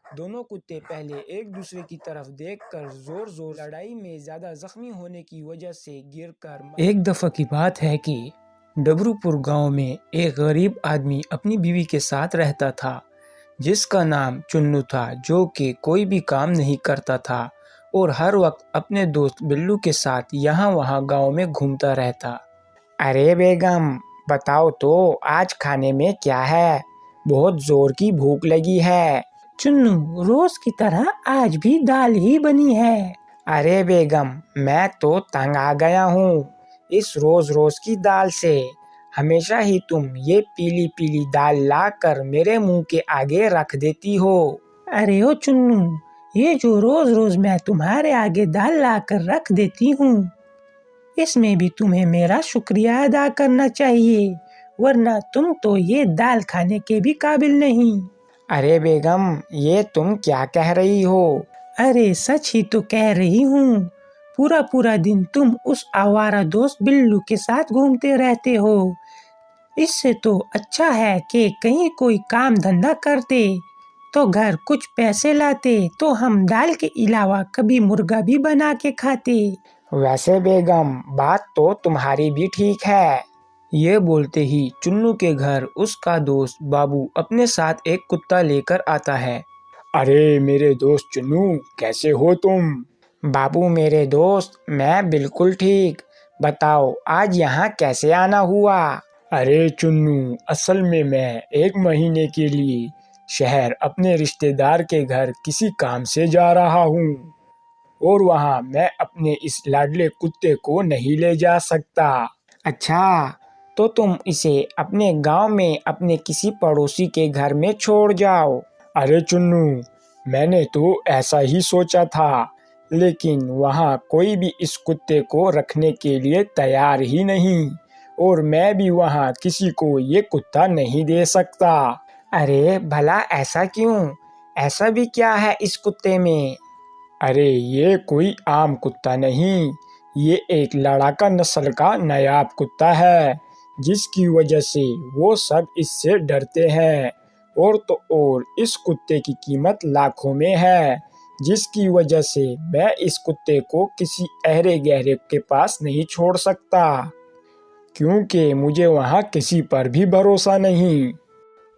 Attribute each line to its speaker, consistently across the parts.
Speaker 1: दोनों कुत्ते पहले एक दूसरे की तरफ देखकर जोर जोर लड़ाई में ज्यादा जख्मी होने की वजह से गिरकर। एक दफा की बात है कि डबरूपुर गांव में एक गरीब आदमी अपनी बीवी के साथ रहता था, जिसका नाम चुन्नू था, जो कि कोई भी काम नहीं करता था और हर वक्त अपने दोस्त बिल्लू के साथ यहाँ वहाँ गांव में घूमता रहता। अरे बेगम, बताओ तो आज खाने में क्या है? बहुत जोर की भूख लगी है। चुन्नू, रोज की तरह आज भी दाल ही बनी है। अरे बेगम, मैं तो तंग आ गया हूँ इस रोज रोज की दाल से। हमेशा ही तुम ये पीली पीली दाल लाकर मेरे मुंह के आगे रख देती हो। अरे ओ चुन्नू, ये जो रोज रोज मैं तुम्हारे आगे दाल लाकर रख देती हूँ, इसमें भी तुम्हें मेरा शुक्रिया अदा करना चाहिए, वरना तुम तो ये दाल खाने के भी काबिल नहीं। अरे बेगम, ये तुम क्या कह रही हो? अरे सच ही तो कह रही हूँ। पूरा पूरा दिन तुम उस आवारा दोस्त बिल्लू के साथ घूमते रहते हो। इससे तो अच्छा है कि कहीं कोई काम धंधा करते, तो घर कुछ पैसे लाते, तो हम दाल के अलावा कभी मुर्गा भी बना के खाते। वैसे बेगम, बात तो तुम्हारी भी ठीक है। ये बोलते ही चुन्नू के घर उसका दोस्त बाबू अपने साथ एक कुत्ता लेकर आता है। अरे मेरे दोस्त चुन्नू, कैसे हो तुम? बाबू मेरे दोस्त, मैं बिल्कुल ठीक। बताओ आज यहाँ कैसे आना हुआ? अरे चुन्नू, असल में मैं 1 महीने के लिए शहर अपने रिश्तेदार के घर किसी काम से जा रहा हूँ और वहाँ मैं अपने इस लाडले कुत्ते को नहीं ले जा सकता। अच्छा, तो तुम इसे अपने गांव में अपने किसी पड़ोसी के घर में छोड़ जाओ। अरे चुन्नू, मैंने तो ऐसा ही सोचा था, लेकिन वहाँ कोई भी इस कुत्ते को रखने के लिए तैयार ही नहीं और मैं भी वहाँ किसी को ये कुत्ता नहीं दे सकता। अरे भला ऐसा क्यों? ऐसा भी क्या है इस कुत्ते में? अरे ये कोई आम कुत्ता नहीं, ये एक लड़ाका नस्ल का नायाब कुत्ता है, जिसकी वजह से वो सब इससे डरते हैं। और तो और इस कुत्ते की कीमत लाखों में है, जिसकी वजह से मैं इस कुत्ते को किसी अहरे गहरे के पास नहीं छोड़ सकता, क्योंकि मुझे वहाँ किसी पर भी भरोसा नहीं।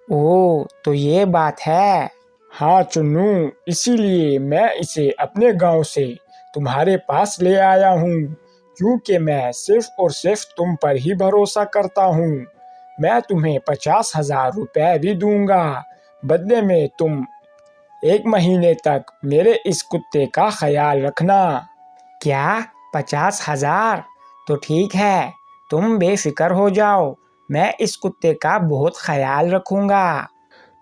Speaker 1: ओह, तो ये बात है। हाँ चुन्नू, इसीलिए मैं इसे अपने गांव से तुम्हारे पास ले आया हूँ, क्योंकि मैं सिर्फ और सिर्फ तुम पर ही भरोसा करता हूँ। मैं तुम्हें 50,000 रुपए भी दूंगा, बदले में तुम 1 महीने तक मेरे इस कुत्ते का ख्याल रखना। क्या? 50,000? तो ठीक है, तुम बेफिक्र हो जाओ, मैं इस कुत्ते का बहुत ख्याल रखूंगा।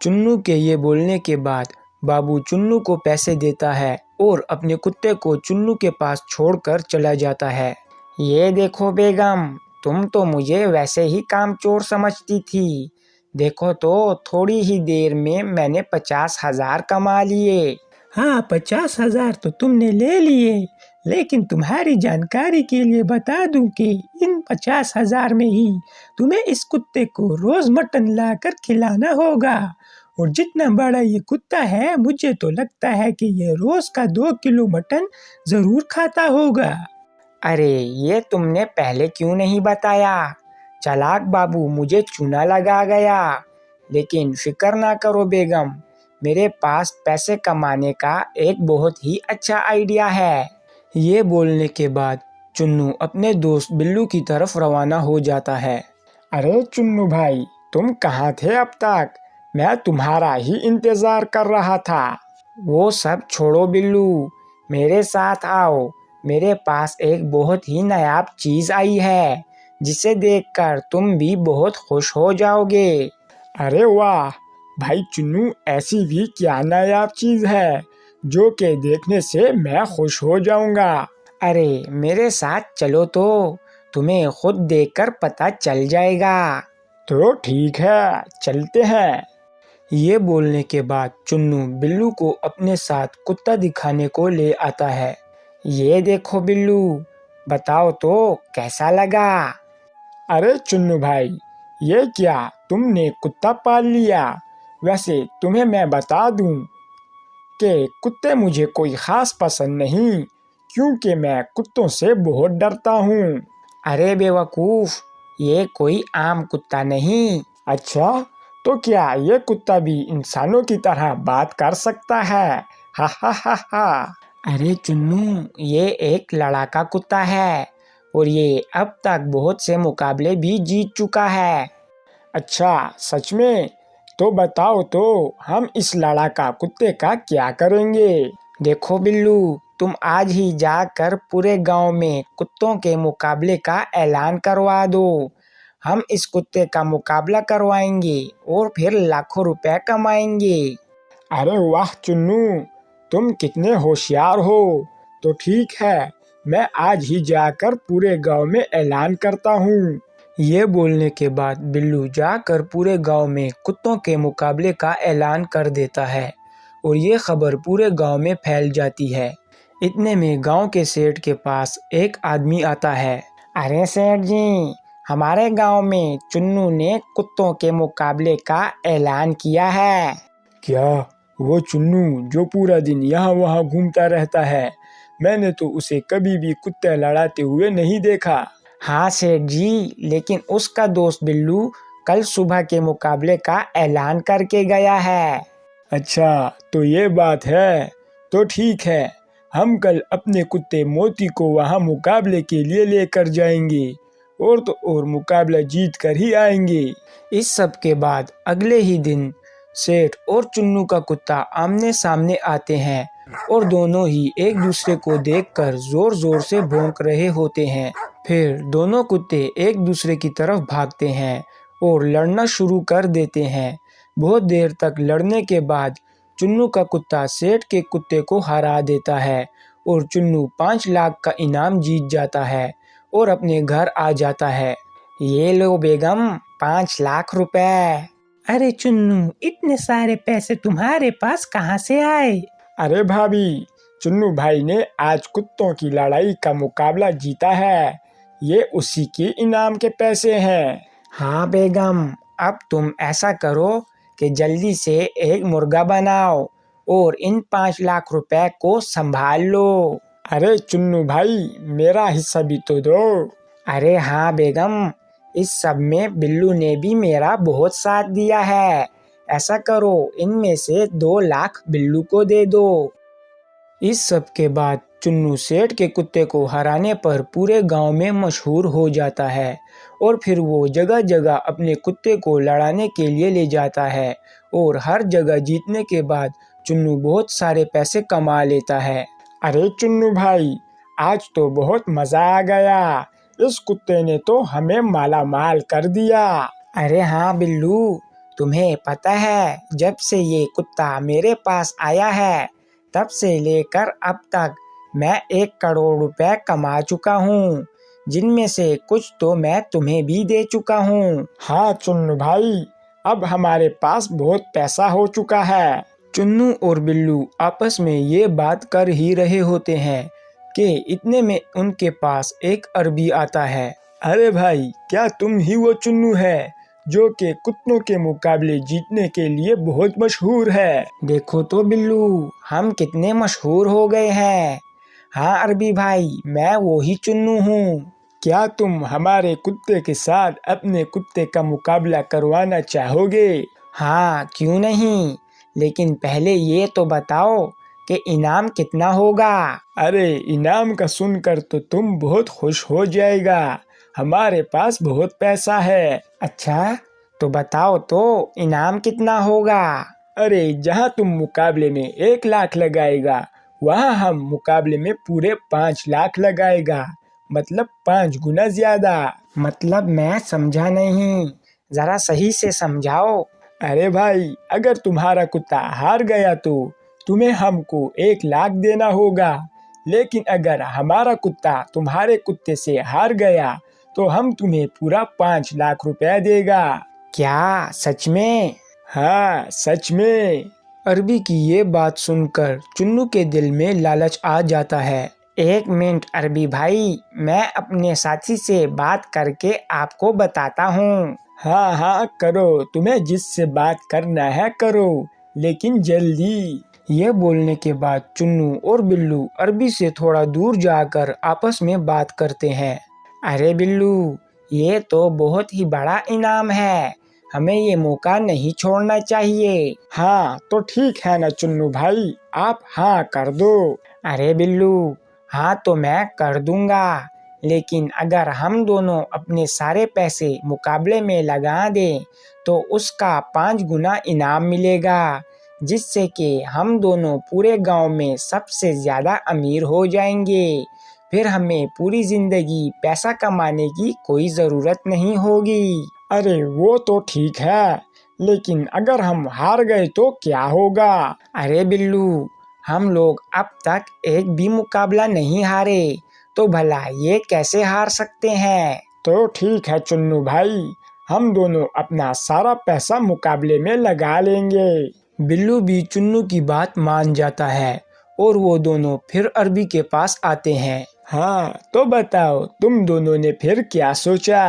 Speaker 1: चुन्नू के ये बोलने के बाद बाबू चुन्नू को पैसे देता है और अपने कुत्ते को चुन्नू के पास छोड़कर चला जाता है। ये देखो बेगम, तुम तो मुझे वैसे ही कामचोर समझती थी। देखो तो थोड़ी ही देर में मैंने 50,000 कमा लिए। हाँ, 50,000 तो तुमने ले लिए, लेकिन तुम्हारी जानकारी के लिए बता दूं कि इन 50,000 में ही तुम्हें इस कुत्ते को रोज मटन लाकर खिलाना होगा। और जितना बड़ा ये कुत्ता है, मुझे तो लगता है कि ये रोज का 2 किलो मटन जरूर खाता होगा। अरे ये तुमने पहले क्यों नहीं बताया? चालाक बाबू मुझे चूना लगा गया। लेकिन फिक्र ना करो बेगम, मेरे पास पैसे कमाने का एक बहुत ही अच्छा आइडिया है। ये बोलने के बाद चुन्नू अपने दोस्त बिल्लू की तरफ रवाना हो जाता है। अरे चुन्नू भाई, तुम कहाँ थे अब तक? मैं तुम्हारा ही इंतजार कर रहा था। वो सब छोड़ो बिल्लू, मेरे साथ आओ। मेरे पास एक बहुत ही नायाब चीज आई है, जिसे देखकर तुम भी बहुत खुश हो जाओगे। अरे वाह भाई चुन्नू, ऐसी भी क्या नायाब चीज है जो कि देखने से मैं खुश हो जाऊंगा? अरे मेरे साथ चलो तो तुम्हें खुद देखकर पता चल जाएगा। तो ठीक है, चलते हैं। ये बोलने के बाद चुन्नू बिल्लू को अपने साथ कुत्ता दिखाने को ले आता है। ये देखो बिल्लू, बताओ तो कैसा लगा? अरे चुन्नू भाई, ये क्या तुमने कुत्ता पाल लिया? वैसे तुम्हें मैं बता दूं,
Speaker 2: कि कुत्ते मुझे कोई खास पसंद नहीं, क्योंकि मैं कुत्तों से बहुत डरता हूँ।
Speaker 1: अरे बेवकूफ, ये कोई आम कुत्ता नहीं।
Speaker 2: अच्छा, तो क्या ये कुत्ता भी इंसानों की तरह बात कर सकता है? हा हा हा हा।
Speaker 1: अरे चुन्नू, ये एक लड़ाका कुत्ता है और ये अब तक बहुत से मुकाबले भी जीत चुका है।
Speaker 2: अच्छा, सच में? तो बताओ तो हम इस लड़ाका कुत्ते का क्या करेंगे?
Speaker 1: देखो बिल्लू, तुम आज ही जाकर पूरे गांव में कुत्तों के मुकाबले का ऐलान करवा दो। हम इस कुत्ते का मुकाबला करवाएंगे और फिर लाखों रुपए कमाएंगे।
Speaker 2: अरे वाह चुन्नू, तुम कितने होशियार हो। तो ठीक है, मैं आज ही जाकर पूरे गांव में ऐलान करता हूँ।
Speaker 1: ये बोलने के बाद बिल्लू जाकर पूरे गांव में कुत्तों के मुकाबले का ऐलान कर देता है और ये खबर पूरे गांव में फैल जाती है। इतने में गांव के सेठ के पास एक आदमी आता है। अरे सेठ जी, हमारे गांव में चुन्नू ने कुत्तों के मुकाबले का ऐलान किया है।
Speaker 2: क्या? वो चुन्नू जो पूरा दिन यहाँ वहाँ घूमता रहता है? मैंने तो उसे कभी भी कुत्ते लड़ाते हुए नहीं देखा।
Speaker 1: हाँ सेठ जी, लेकिन उसका दोस्त बिल्लू कल सुबह के मुकाबले का ऐलान करके गया है।
Speaker 2: अच्छा, तो ये बात है। तो ठीक है, हम कल अपने कुत्ते मोती को वहाँ मुकाबले के लिए लेकर जाएंगे और तो और मुकाबला जीत कर ही आएंगे।
Speaker 1: इस सब के बाद अगले ही दिन सेठ और चुन्नू का कुत्ता आमने सामने आते हैं और दोनों ही एक दूसरे को देखकर जोर जोर से भौंक रहे होते हैं। फिर दोनों कुत्ते एक दूसरे की तरफ भागते हैं और लड़ना शुरू कर देते हैं। बहुत देर तक लड़ने के बाद चुन्नू का कुत्ता सेठ के कुत्ते को हरा देता है और चुन्नू 5 लाख का इनाम जीत जाता है और अपने घर आ जाता है। ये लो बेगम, 5 लाख रुपए। अरे चुन्नू, इतने सारे पैसे तुम्हारे पास कहाँ से आए?
Speaker 2: अरे भाभी, चुन्नू भाई ने आज कुत्तों की लड़ाई का मुकाबला जीता है। ये उसी के इनाम के पैसे हैं।
Speaker 1: हाँ बेगम, अब तुम ऐसा करो कि जल्दी से एक मुर्गा बनाओ और इन 5 लाख रुपए को संभाल लो।
Speaker 2: अरे चुन्नू भाई, मेरा हिस्सा भी तो दो।
Speaker 1: अरे हाँ बेगम, इस सब में बिल्लू ने भी मेरा बहुत साथ दिया है। ऐसा करो, इनमें से 2 लाख बिल्लू को दे दो। इस सब के बाद चुन्नू सेठ के कुत्ते को हराने पर पूरे गांव में मशहूर हो जाता है और फिर वो जगह जगह अपने कुत्ते को लड़ाने के लिए ले जाता है और हर जगह जीतने के बाद चुन्नू बहुत सारे पैसे कमा लेता है।
Speaker 2: अरे चुन्नू भाई, आज तो बहुत मजा आ गया। इस कुत्ते ने तो हमें माला माल कर दिया।
Speaker 1: अरे हाँ बिल्लू, तुम्हें पता है, जब से ये कुत्ता मेरे पास आया है तब से लेकर अब तक मैं 1 करोड़ रुपए कमा चुका हूँ, जिनमें से कुछ तो मैं तुम्हें भी दे चुका हूँ।
Speaker 2: हाँ चुन्नू भाई, अब हमारे पास बहुत पैसा हो चुका है।
Speaker 1: चुन्नू और बिल्लू आपस में ये बात कर ही रहे होते हैं कि इतने में उनके पास एक अरबी आता है।
Speaker 2: अरे भाई, क्या तुम ही वो चुन्नू है जो कि कुत्तों के मुकाबले जीतने के लिए बहुत मशहूर है?
Speaker 1: देखो तो बिल्लू, हम कितने मशहूर हो गए हैं। हाँ अरबी भाई, मैं वो ही चुन्नू हूँ।
Speaker 2: क्या तुम हमारे कुत्ते के साथ अपने कुत्ते का मुकाबला करवाना चाहोगे?
Speaker 1: हाँ, क्यों नहीं, लेकिन पहले ये तो बताओ कि इनाम कितना होगा।
Speaker 2: अरे इनाम का सुनकर तो तुम बहुत खुश हो जाएगा। हमारे पास बहुत पैसा है।
Speaker 1: अच्छा, तो बताओ तो इनाम कितना होगा।
Speaker 2: अरे जहाँ तुम मुकाबले में 1 लाख लगाएगा, वहाँ हम मुकाबले में पूरे 5 लाख लगाएगा, मतलब 5 गुना ज्यादा।
Speaker 1: मतलब मैं समझा नहीं, जरा सही से समझाओ।
Speaker 2: अरे भाई, अगर तुम्हारा कुत्ता हार गया तो तुम्हें हमको 1 लाख देना होगा, लेकिन अगर हमारा कुत्ता तुम्हारे कुत्ते से हार गया तो हम तुम्हें पूरा 5 लाख रुपया देगा।
Speaker 1: क्या सच में?
Speaker 2: हाँ सच में।
Speaker 1: अरबी की ये बात सुनकर चुन्नू के दिल में लालच आ जाता है। 1 मिनट अरबी भाई, मैं अपने साथी से बात करके आपको बताता हूँ।
Speaker 2: हाँ हाँ करो, तुम्हें जिससे बात करना है करो, लेकिन जल्दी।
Speaker 1: ये बोलने के बाद चुन्नू और बिल्लू अरबी से थोड़ा दूर जाकर आपस में बात करते हैं। अरे बिल्लू, ये तो बहुत ही बड़ा इनाम है, हमें ये मौका नहीं छोड़ना चाहिए।
Speaker 2: हाँ तो ठीक है ना चुन्नू भाई, आप हाँ कर दो।
Speaker 1: अरे बिल्लू, हाँ तो मैं कर दूंगा, लेकिन अगर हम दोनों अपने सारे पैसे मुकाबले में लगा दें तो उसका 5 गुना इनाम मिलेगा, जिससे कि हम दोनों पूरे गांव में सबसे ज़्यादा अमीर हो जाएंगे। फिर हमें पूरी ज़िंदगी पैसा कमाने की कोई ज़रूरत नहीं होगी।
Speaker 2: अरे वो तो ठीक है, लेकिन अगर हम हार गए तो क्या होगा?
Speaker 1: अरे बिल्लू, हम लोग अब तक एक भी मुकाबला नहीं हारे, तो भला ये कैसे हार सकते हैं?
Speaker 2: तो ठीक है चुन्नू भाई, हम दोनों अपना सारा पैसा मुकाबले में लगा लेंगे।
Speaker 1: बिल्लू भी चुन्नू की बात मान जाता है और वो दोनों फिर अरबी के पास आते हैं।
Speaker 2: हाँ तो बताओ, तुम दोनों ने फिर क्या सोचा?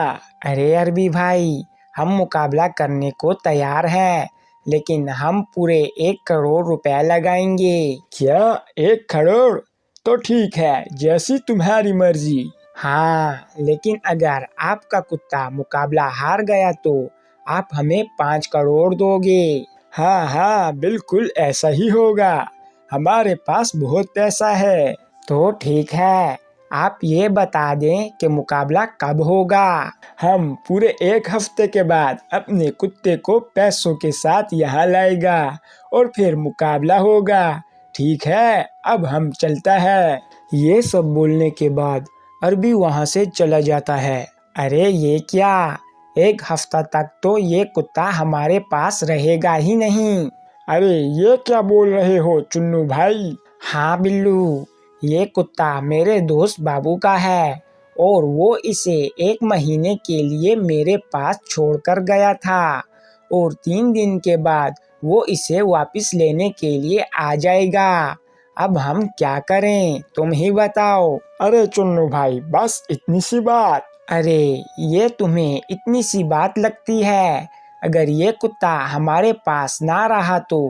Speaker 1: अरे अरबी भाई, हम मुकाबला करने को तैयार हैं, लेकिन हम पूरे 1 करोड़ रुपए लगाएंगे।
Speaker 2: क्या 1 करोड़? तो ठीक है, जैसी तुम्हारी मर्जी।
Speaker 1: हाँ, लेकिन अगर आपका कुत्ता मुकाबला हार गया तो आप हमें 5 करोड़ दोगे।
Speaker 2: हाँ हाँ बिल्कुल ऐसा ही होगा, हमारे पास बहुत पैसा है।
Speaker 1: तो ठीक है, आप ये बता दें कि मुकाबला कब होगा।
Speaker 2: हम पूरे 1 हफ्ते के बाद अपने कुत्ते को पैसों के साथ यहाँ लाएगा और फिर मुकाबला होगा। ठीक है, अब हम चलता है।
Speaker 1: ये सब बोलने के बाद अरबी वहाँ से चला जाता है। अरे ये क्या, 1 हफ्ता तक तो ये कुत्ता हमारे पास रहेगा ही नहीं।
Speaker 2: अरे ये क्या बोल रहे हो चुन्नू भाई?
Speaker 1: हाँ बिल्लू, ये कुत्ता मेरे दोस्त बाबू का है और वो इसे 1 महीने के लिए मेरे पास छोड़कर गया था और 3 दिन के बाद वो इसे वापस लेने के लिए आ जाएगा। अब हम क्या करें, तुम ही बताओ।
Speaker 2: अरे चुन्नू भाई, बस इतनी सी बात?
Speaker 1: अरे ये तुम्हें इतनी सी बात लगती है? अगर ये कुत्ता हमारे पास ना रहा तो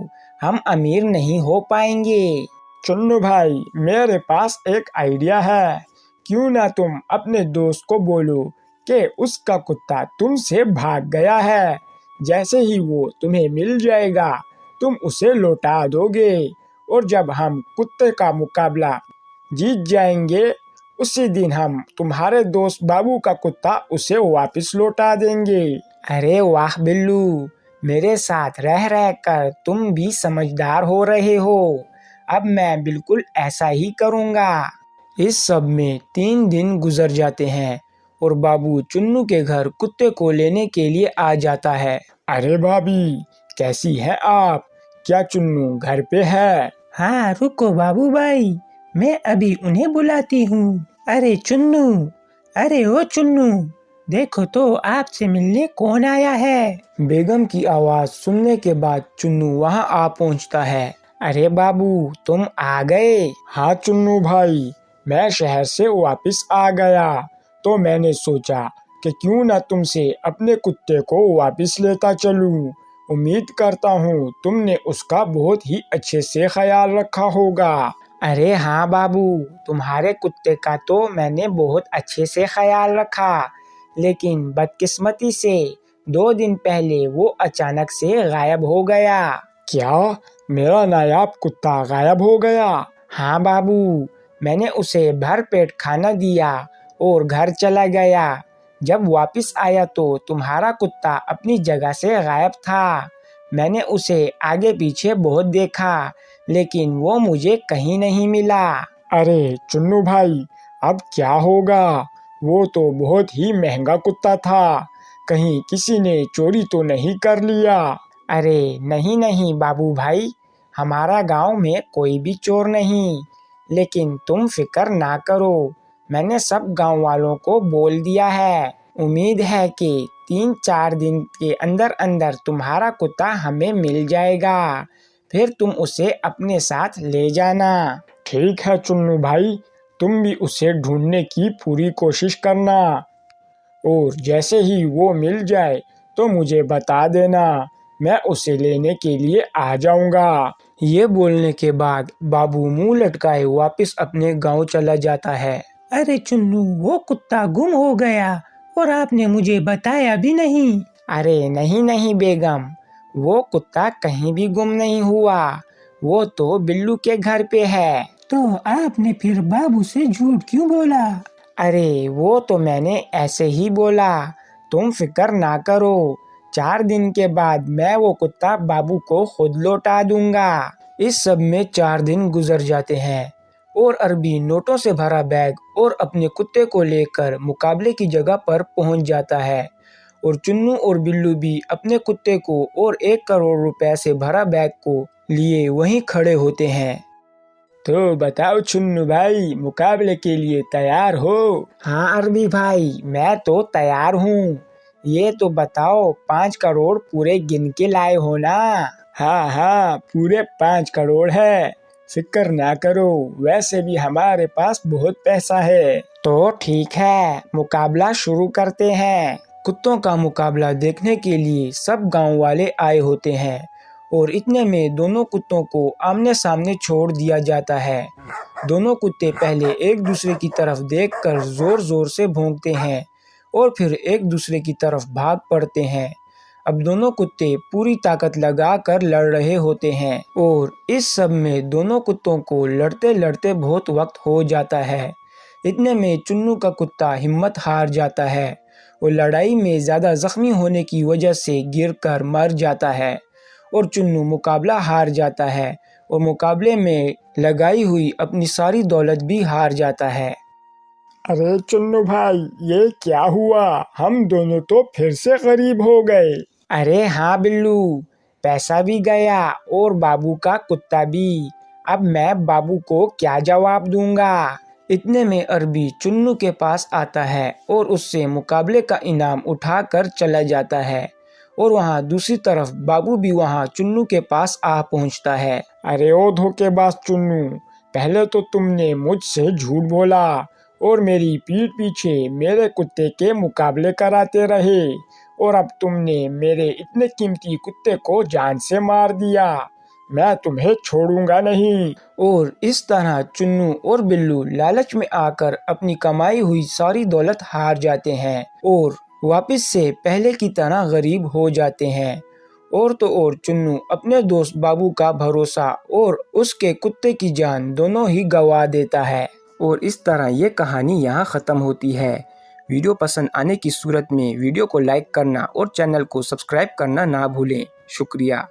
Speaker 1: हम अमीर नहीं हो पाएंगे।
Speaker 2: चुन्नू भाई, मेरे पास एक आइडिया है, क्यों ना तुम अपने दोस्त को बोलो कि उसका कुत्ता तुमसे भाग गया है। जैसे ही वो तुम्हें मिल जाएगा तुम उसे लौटा दोगे और जब हम कुत्ते का मुकाबला जीत जाएंगे उसी दिन हम तुम्हारे दोस्त बाबू का कुत्ता उसे वापस लौटा देंगे।
Speaker 1: अरे वाह बिल्लू, मेरे साथ रह रह कर तुम भी समझदार हो रहे हो। अब मैं बिल्कुल ऐसा ही करूँगा। इस सब में 3 दिन गुजर जाते हैं और बाबू चुन्नू के घर कुत्ते को लेने के लिए आ जाता है।
Speaker 2: अरे भाभी, कैसी हैं आप? क्या चुन्नू घर पे है?
Speaker 1: हाँ रुको बाबू भाई, मैं अभी उन्हें बुलाती हूँ। अरे चुन्नू, अरे ओ चुन्नू, देखो तो आपसे मिलने कौन आया है। बेगम की आवाज़ सुनने के बाद चुन्नू वहाँ आ पहुँचता है। अरे बाबू, तुम आ गए?
Speaker 2: हाँ चुन्नू भाई, मैं शहर से वापस आ गया तो मैंने सोचा कि क्यों ना तुमसे अपने कुत्ते को वापस लेता चलूं। उम्मीद करता हूँ तुमने उसका बहुत ही अच्छे से ख्याल रखा होगा।
Speaker 1: अरे हाँ बाबू, तुम्हारे कुत्ते का तो मैंने बहुत अच्छे से ख्याल रखा, लेकिन बदकिस्मती से 2 दिन पहले वो अचानक से गायब हो गया।
Speaker 2: क्या मेरा नायाब कुत्ता गायब हो गया?
Speaker 1: हाँ बाबू, मैंने उसे भर पेट खाना दिया और घर चला गया। जब वापस आया तो तुम्हारा कुत्ता अपनी जगह से गायब था। मैंने उसे आगे पीछे बहुत देखा, लेकिन वो मुझे कहीं नहीं मिला।
Speaker 2: अरे चुन्नू भाई, अब क्या होगा? वो तो बहुत ही महंगा कुत्ता था, कहीं किसी ने चोरी तो नहीं कर लिया?
Speaker 1: अरे नहीं नहीं बाबू भाई, हमारा गांव में कोई भी चोर नहीं। लेकिन तुम फिक्र ना करो, मैंने सब गांव वालों को बोल दिया है। उम्मीद है कि 3-4 दिन के अंदर अंदर तुम्हारा कुत्ता हमें मिल जाएगा, फिर तुम उसे अपने साथ ले जाना।
Speaker 2: ठीक है चुन्नू भाई, तुम भी उसे ढूंढने की पूरी कोशिश करना और जैसे ही वो मिल जाए तो मुझे बता देना, मैं उसे लेने के लिए आ जाऊंगा।
Speaker 1: ये बोलने के बाद बाबू मुंह लटकाए वापस अपने गांव चला जाता है। अरे चुन्नू, वो कुत्ता गुम हो गया और आपने मुझे बताया भी नहीं। अरे नहीं नहीं बेगम, वो कुत्ता कहीं भी गुम नहीं हुआ, वो तो बिल्लू के घर पे है। तो आपने फिर बाबू से झूठ क्यों बोला? अरे वो तो मैंने ऐसे ही बोला, तुम फिक्र ना करो, 4 दिन के बाद मैं वो कुत्ता बाबू को खुद लौटा दूंगा। इस सब में 4 दिन गुजर जाते हैं और अरबी नोटों से भरा बैग और अपने कुत्ते को लेकर मुकाबले की जगह पर पहुंच जाता है और चुन्नू और बिल्लू भी अपने कुत्ते को और 1 करोड़ रुपए से भरा बैग को लिए वहीं खड़े होते हैं।
Speaker 2: तो बताओ चुन्नू भाई, मुकाबले के लिए तैयार हो?
Speaker 1: हाँ अरबी भाई, मैं तो तैयार हूँ। ये तो बताओ 5 करोड़ पूरे गिन के लाए हो ना?
Speaker 2: हाँ हाँ, पूरे 5 करोड़ है, फिक्र ना करो, वैसे भी हमारे पास बहुत पैसा है।
Speaker 1: तो ठीक है, मुकाबला शुरू करते हैं। कुत्तों का मुकाबला देखने के लिए सब गांव वाले आए होते हैं और इतने में दोनों कुत्तों को आमने सामने छोड़ दिया जाता है। दोनों कुत्ते पहले एक दूसरे की तरफ देखकर जोर जोर से भौंकते हैं और फिर एक दूसरे की तरफ भाग पड़ते हैं। अब दोनों कुत्ते पूरी ताकत लगाकर लड़ रहे होते हैं और इस सब में दोनों कुत्तों को लड़ते लड़ते बहुत वक्त हो जाता है। इतने में चुन्नू का कुत्ता हिम्मत हार जाता है और लड़ाई में ज़्यादा जख्मी होने की वजह से गिरकर मर जाता है और चुन्नू मुकाबला हार जाता है और मुकाबले में लगाई हुई अपनी सारी दौलत भी हार जाता है।
Speaker 2: अरे चुन्नू भाई, ये क्या हुआ? हम दोनों तो फिर से गरीब हो गए।
Speaker 1: अरे हाँ बिल्लू, पैसा भी गया और बाबू का कुत्ता भी। अब मैं बाबू को क्या जवाब दूंगा? इतने में अरबी चुन्नू के पास आता है और उससे मुकाबले का इनाम उठाकर चला जाता है और वहाँ दूसरी तरफ बाबू भी वहाँ चुन्नू के पास आ पहुँचता है।
Speaker 2: अरे ओ धोखेबाज चुन्नू, पहले तो तुमने मुझसे झूठ बोला और मेरी पीठ पीछे मेरे कुत्ते के मुकाबले कराते रहे और अब तुमने मेरे इतने कीमती कुत्ते को जान से मार दिया। मैं तुम्हें छोड़ूंगा नहीं।
Speaker 1: और इस तरह चुन्नू और बिल्लू लालच में आकर अपनी कमाई हुई सारी दौलत हार जाते हैं और वापस से पहले की तरह गरीब हो जाते हैं। और तो और चुन्नू अपने दोस्त बाबू का भरोसा और उसके कुत्ते की जान दोनों ही गंवा देता है। और इस तरह ये कहानी यहाँ ख़त्म होती है। वीडियो पसंद आने की सूरत में वीडियो को लाइक करना और चैनल को सब्सक्राइब करना ना भूलें। शुक्रिया।